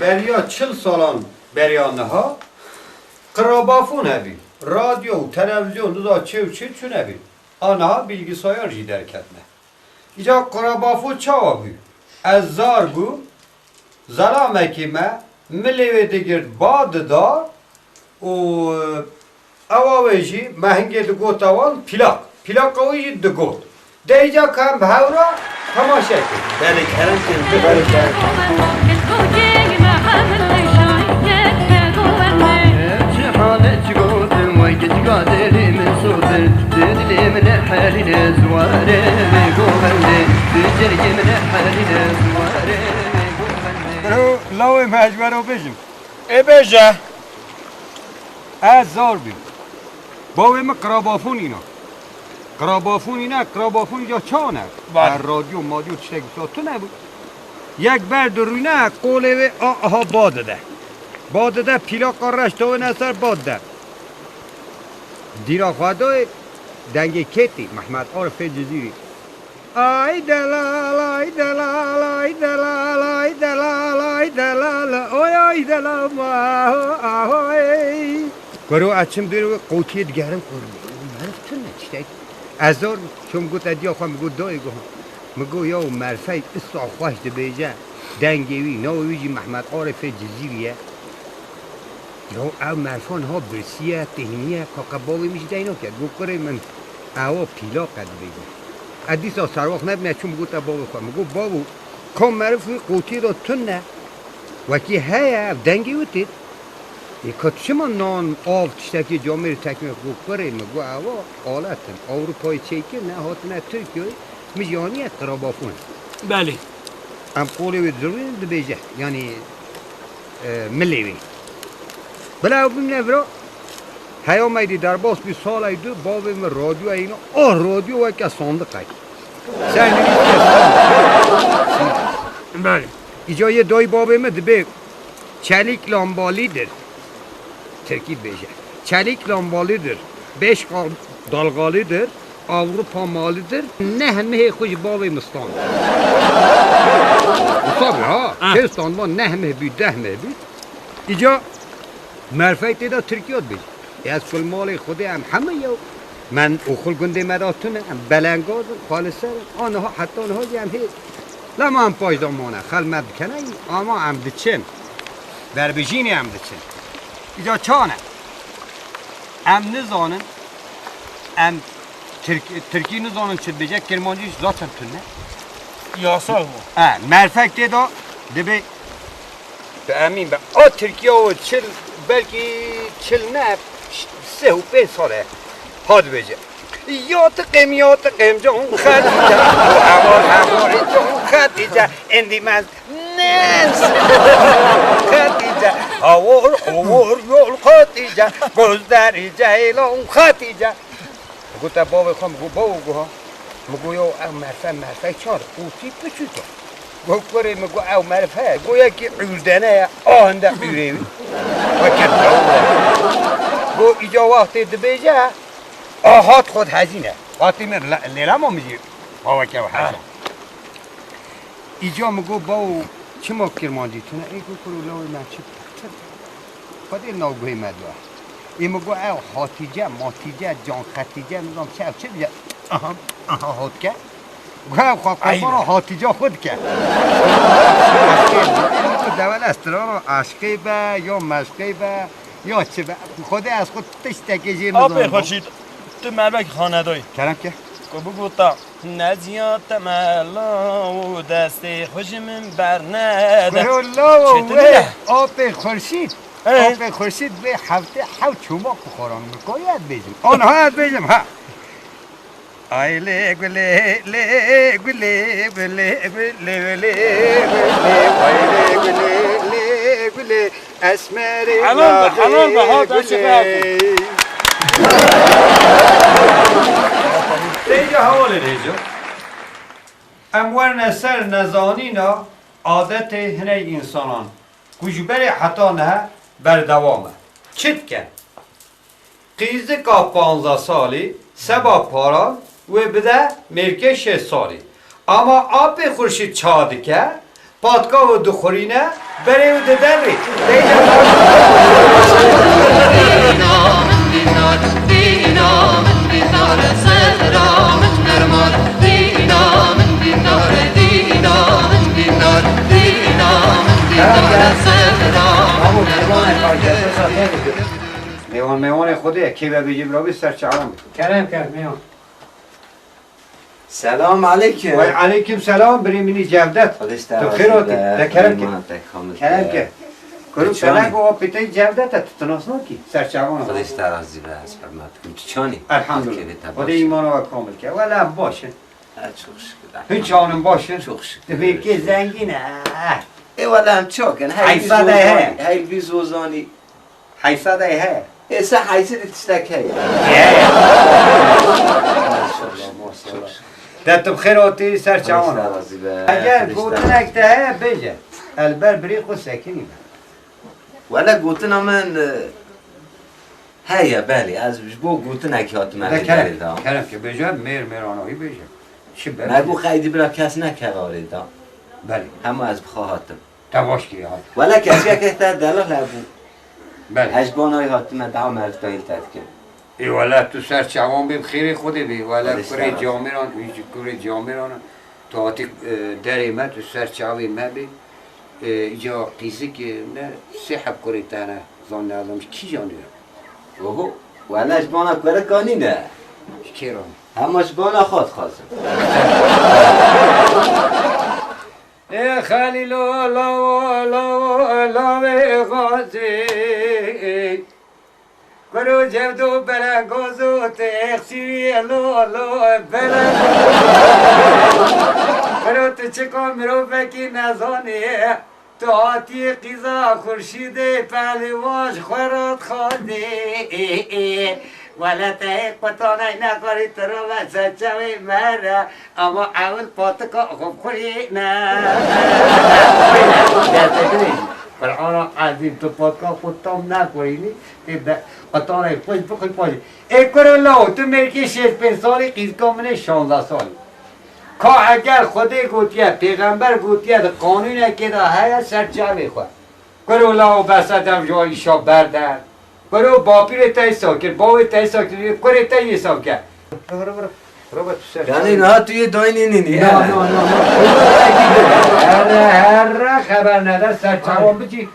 بریا 40 سالان بریانه ها قرابافون هبی رادیو تلویزیون دا چه چون هبی آنها bilgisayar جی درکت نه اینجا قرابافو چاوا بی از زار بو زلامکی ما ملیوه دگرد باد دا و اواویجی مهنگی دگوت اوان پیلاک اویجی دگوت دیجا کم بهورا تماشا کن بله کرم کن بله برو لاوی مجبرو بجم ای بجه از زار بیم باوی ما قرابافون اینا قرابافون یا چانه بر رادیو مادیو چشتگی تو نبود یک برد روی نه قوله آها باده ده پیلا قررش تو نصر باد ده دیرا خواهدای دنگ کتی محمد عارف جزیری آی دلال آی دلال آی دلال آی دلال آی دلال آی دلال آی گرو اچم بیرو قوطی دیگرم کنم مرف تو نچتک ازار چون گوت ادیا خواهم بگو دای گوهم مگو یا مرفای اصلا خوش ده بیجه دنگوی ناویجی محمد عارف جزیریه یا او مرفان ها برسیه تهنیه کاقباوی میشه دینو کرد گو کره من او پیلا قد بیجه ادیسا سرواق نبینه چون بگو تا باوی خواهم مگو باو کام مرفوی قوطی دا تنه وکی هیا دنگی وتید که چما نان آب تشتکی جامعه تکمیل گو کره مگو او آلتن اروپای چیکه نه هاتنه ترکیه میجانیه قرابافون بله ام قولی ضروری بیجه یعنی ملیوی بلا ببینه برا هیا میدی در باس بی سال ایدو باوی من رادیو اینا رادیو و که صندوق ای بله ایجا یه دای باوی من دبی چلیک لامبالی در ترکیب بیجه چلیک لامبالی در 5 دالغالی در Avrupa malıdır. Ne hemhe kuş bavi mıstan. Tabii ha. Kestan var ne hemhe bir dehme bir. İca merfeyte de Türkiye bir. Ya kul mali خودی هم همه یو من اخل گنده مراتونه بلنگاز خالصه آنها حتی آنها هم هیچ لما هم پاش دامانه خلمت کنه اما هم دچن در بجینی هم دچن ایجا چانه هم نزانن هم Türkiye nizanın çizbecek Kermancı zaten tünne. Yasal mı? Merfek dedi o. Debe. Emin ben. O Türkiye o çil belki çil ne? Sehu 5 sale. Hadi bece. Yatıkım can Khadija. Amor can Khadija. Endimez. Nens. Khadija. Avur yol Khadija. Gözleri ceylan Khadija. گوته باوی خواهم گو باو گو ها مگو یا او مرفه چار قوطی بچوته گو کره مگو او مرفه گو یکی عودنه آهنده بیروی و کتاوه گو ایجا وقتی دبیجه آهات خود هزینه وقتی من لیلا ما میجی باوی که و هزینه ایجا مگو باو چه ما کرماندی تونه ای گو کرو لاوی من چه خود این ناگوی مدوه این مگو او حاتیجه ماتیجه جان خطیجه میگم چه بیجه هات که گو او خواهد حاتیجه خود که دول استران عشقی به یا مشقی به یا چه به خود از خود تشتکی جیر نزانم آبی خوشید تو مربک خانه دایی کرم که که بگو تا نزیات ملا و دست خوش من بر نده گرو لاو آب خورشید آب خورشید به هفته چوماق بخوران میکنید بیجم آنها از بیجم ها آی لی گلی لی گلی گلی گلی گلی آی لی گلی گلی اسمری حنان به ها داشته دیگه حواله دیجا امور نسر نزانینا عادت هنه انسانان کجبر حتا نه بر دوامه چید کن قیزه که 15 سالی سبا پارا و بده مرکه 6 سالی اما آب خورشید چاده که پادکا و دخورینه بره و ددری میوان خوده که به بجیب را بستر چعام کرم میام. سلام علیکم. و علیکم سلام بریمینی جودت تو خیراتی ده کرم که کنم سلام و پیتای جودت تو تناسنا کی سر چعام خودش ترازی به از فرمت کن چانی الحمدلله خدا ایمانو کامل که ولی باشه چوخ هیچ آنم باشه چوخ دفعه که زنگینه ای ولی هم چاکن هی بیزوزانی 800 هه ایسا حیثی تشتک هی دت بخیراتی سر چعام اگر گوتنک ده بجه البر بری خود سکنی ولی گوتنا من هیا بله از بو گوتنا که هات من کرم که بجه میرانوی بجه نگو خیلی برا کس نکراره دا بله همه از بخواهاتم تواش کی ها ولی کسی که تا دلال لبو بله هجبانای هاتم دعا مرد دایل تد کن ای والا تو سر چوان بیم خیلی خوده بی والا کره جامران ویچ کره جامران تو آتی دری ما تو سر چوان ما بی اینجا قیزی که نه سحب کره تانه زان نازمش کی جانی رو اوهو ولی هجبانا کره کانی نه کی رو همه هجبانا خود خواستم ای خلیلو لا غازی کرو جبدو برگازو تخشی لو کرو تو چکا مرو بکی نزانی تو آتی قیزا خورشید پهلواش خورات خواندی ولی تایی قطانه نکاری تو رو بسد چوی مرا اما اول پاتکا خوب خوری نه قرآن عظیم تو پاتکا خودتام نکوری قطانه خوش بخوی پاشی ای کرو لاو تو مرکی 6 سالی قیزکا منه 16 سالی که اگر خدا گوتیه پیغمبر گوتیه قانون که دا هیا سر چوی خود کرو لاو بسدم جایی شا بردن برو باپیر تای ساکر باوی تای ساکر کره تای یه ساکر رو یعنی نه توی داینی نینی نه هر خبر ندار سر چوان بچی